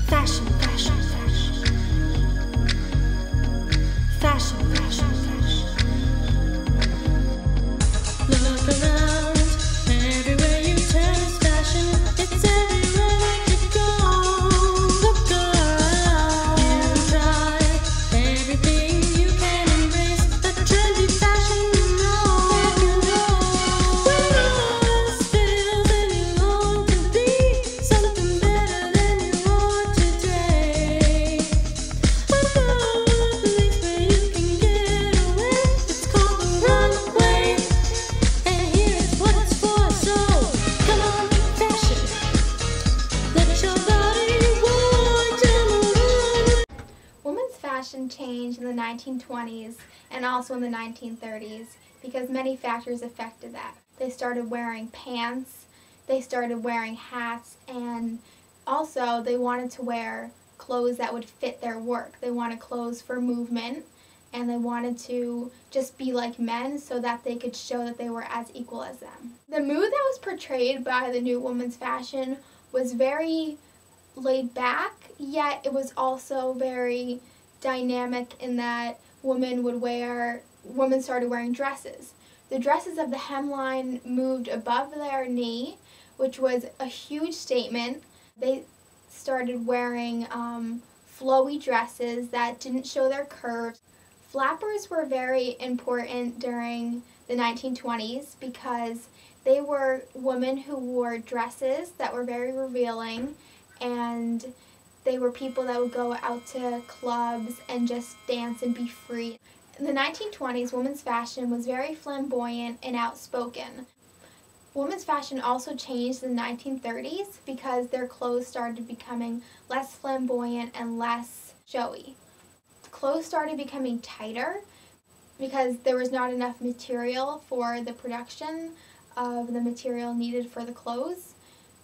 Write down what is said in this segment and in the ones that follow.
Fashion, fashion, fashion. Fashion, fashion, fashion. Look around, everywhere you turn is fashion. It's everywhere you go. Look around, you try everything you can embrace. The trendy fashion you know. When yours fails and you long to be something better than you are today. But the place where you can get away, it's called the runway. And here's what it's for, so come on, fashion. Let your body walk down the runway. Women's fashion changed in the 1920s and also in the 1930s because many factors affected that. They started wearing pants, they started wearing hats, and also they wanted to wear clothes that would fit their work. They wanted clothes for movement, and they wanted to just be like men so that they could show that they were as equal as them. The mood that was portrayed by the new women's fashion was very laid back, yet it was also very dynamic in that women started wearing dresses. The dresses of the hemline moved above their knee, which was a huge statement. They started wearing flowy dresses that didn't show their curves. Flappers were very important during the 1920s because they were women who wore dresses that were very revealing, and they were people that would go out to clubs and just dance and be free. In the 1920s, women's fashion was very flamboyant and outspoken. Women's fashion also changed in the 1930s because their clothes started becoming less flamboyant and less showy. Clothes started becoming tighter because there was not enough material for the production of the material needed for the clothes.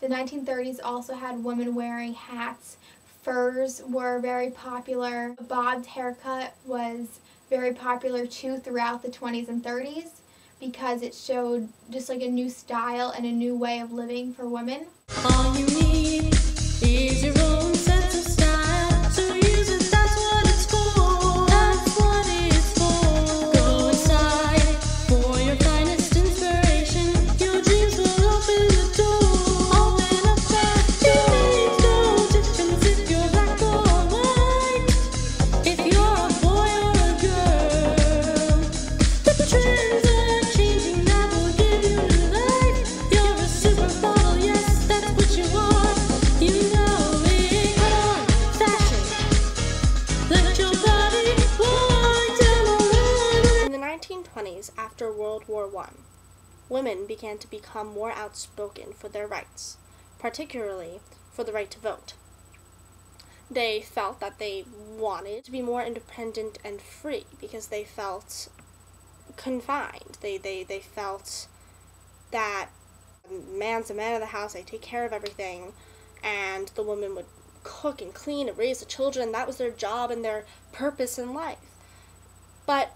The 1930s also had women wearing hats. Furs were very popular. A bobbed haircut was very popular too throughout the 20s and 30s because it showed just like a new style and a new way of living for women. All you need is your own sense of style, so use it, that's what it's for. That's what it's for. Go inside for your finest inspiration. Your dreams will open the door. Open up that door. It makes no difference if you're black or white, if you're a boy or a girl. The trends are changing that will give you new life. You're a supermodel, yes, that's what you are. You know it. Come on, fashion. Let your body walk down the runway. In the 1920s, after World War I, women began to become more outspoken for their rights, particularly for the right to vote. They felt that they wanted to be more independent and free because they felt confined. They felt that man's the man of the house, they take care of everything, and the woman would cook and clean and raise the children. That was their job and their purpose in life. But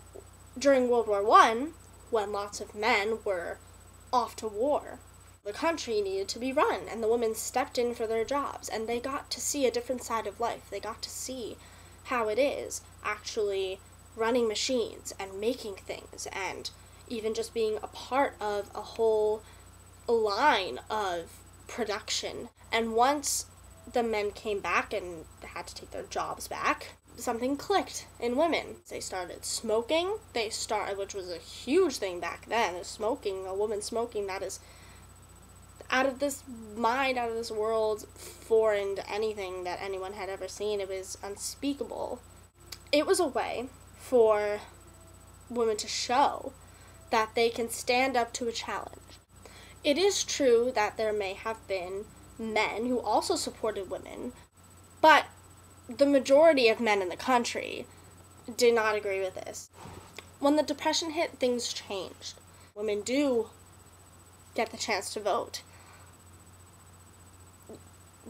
during World War I, when lots of men were off to war, the country needed to be run, and the women stepped in for their jobs, and they got to see a different side of life. They got to see how it is actually running machines and making things, and even just being a part of a whole line of production. And once the men came back and had to take their jobs back, something clicked in women. They started smoking. Which was a huge thing back then, smoking, a woman smoking, that is out of this mind, out of this world, foreign to anything that anyone had ever seen. It was unspeakable. It was a way for women to show that they can stand up to a challenge. It is true that there may have been men who also supported women, but the majority of men in the country did not agree with this. When the Depression hit, things changed. Women do get the chance to vote.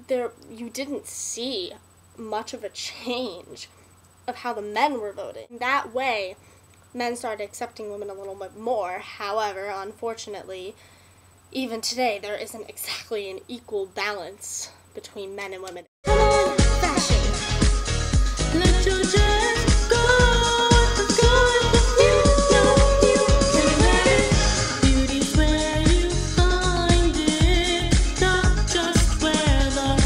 You didn't see much of a change of how the men were voting. That way, men started accepting women a little bit more. However, unfortunately, Even today, there isn't exactly an equal balance between men and women. Come on, fashion. Let your dress go with you. No, you can wear it. Beauty's where you find it, not just where the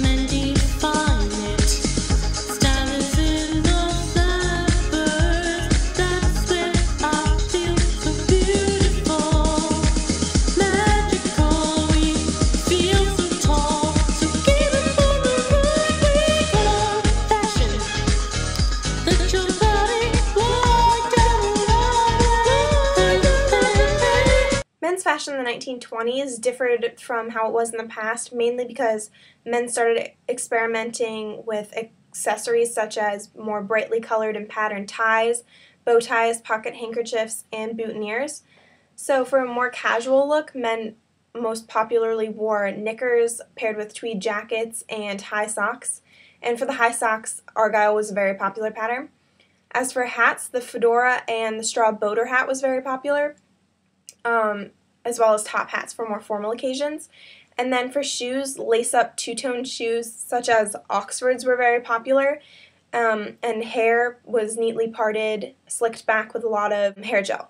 men define it. Style is in the fabric, that's where I feel so beautiful. Magical, we feel so tall, so give it for the ride. Come on, fashion. Let your body walk down the line. Men's fashion in the 1920s differed from how it was in the past, mainly because men started experimenting with accessories such as more brightly colored and patterned ties, bow ties, pocket handkerchiefs, and boutonnieres. So for a more casual look, men most popularly wore knickers paired with tweed jackets and high socks. And for the high socks, argyle was a very popular pattern. As for hats, the fedora and the straw boater hat was very popular, as well as top hats for more formal occasions. And then for shoes, lace-up two-tone shoes such as Oxfords were very popular, and hair was neatly parted, slicked back with a lot of hair gel.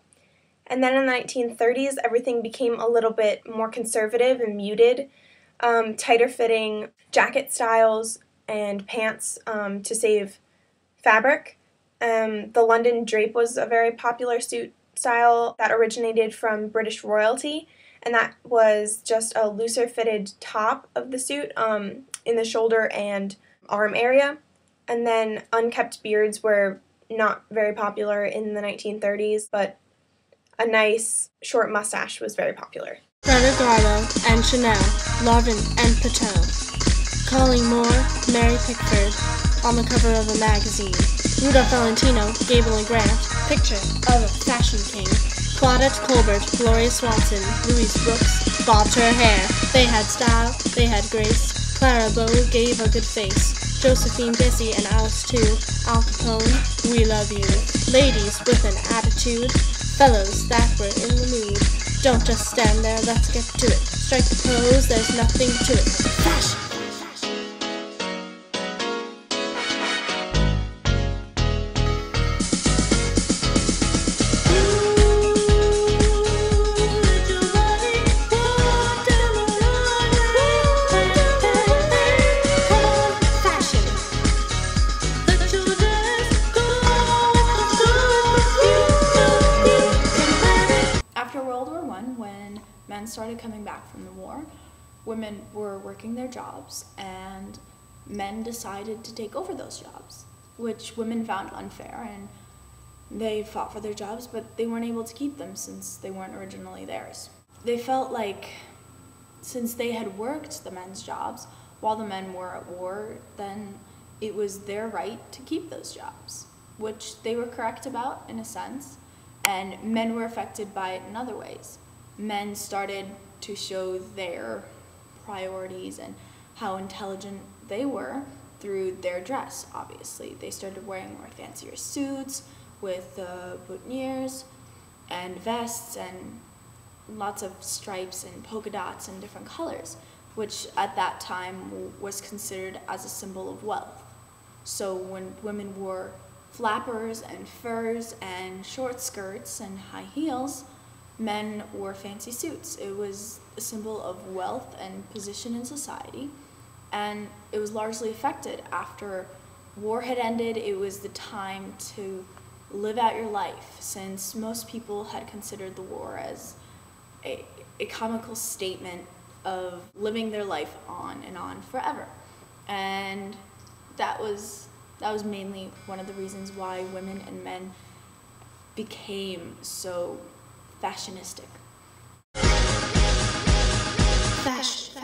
And then in the 1930s, everything became a little bit more conservative and muted, tighter fitting jacket styles and pants to save fabric. The London drape was a very popular suit style that originated from British royalty, and that was just a looser fitted top of the suit in the shoulder and arm area. And then unkept beards were not very popular in the 1930s, but a nice short mustache was very popular. Freda Kahlo and Chanel, Larvin and Patel, Collingmore, Mary Pickford, on the cover of a magazine. Rudolph Valentino, Gable and Grant, picture of a fashion king. Claudette Colbert, Gloria Swanson, Louise Brooks, bobbed her hair. They had style, they had grace. Clara Bow gave a good face. Josephine Bessie and Alice too. Al Capone, we love you. Ladies with an attitude. Fellows that were in the mood. Don't just stand there, let's get to it. Strike the pose, there's nothing to it. Fashion! After World War I, when men started coming back from the war, women were working their jobs and men decided to take over those jobs, which women found unfair, and they fought for their jobs, but they weren't able to keep them since they weren't originally theirs. They felt like since they had worked the men's jobs while the men were at war, then it was their right to keep those jobs, which they were correct about in a sense. And men were affected by it in other ways. Men started to show their priorities and how intelligent they were through their dress, obviously. They started wearing more fancier suits with boutonnieres and vests and lots of stripes and polka dots and different colors, which at that time was considered as a symbol of wealth. So when women wore flappers and furs and short skirts and high heels, men wore fancy suits. It was a symbol of wealth and position in society, and it was largely affected after war had ended. It was the time to live out your life, since most people had considered the war as a comical statement of living their life on and on forever. And that was mainly one of the reasons why women and men became so fashionistic. Fashion.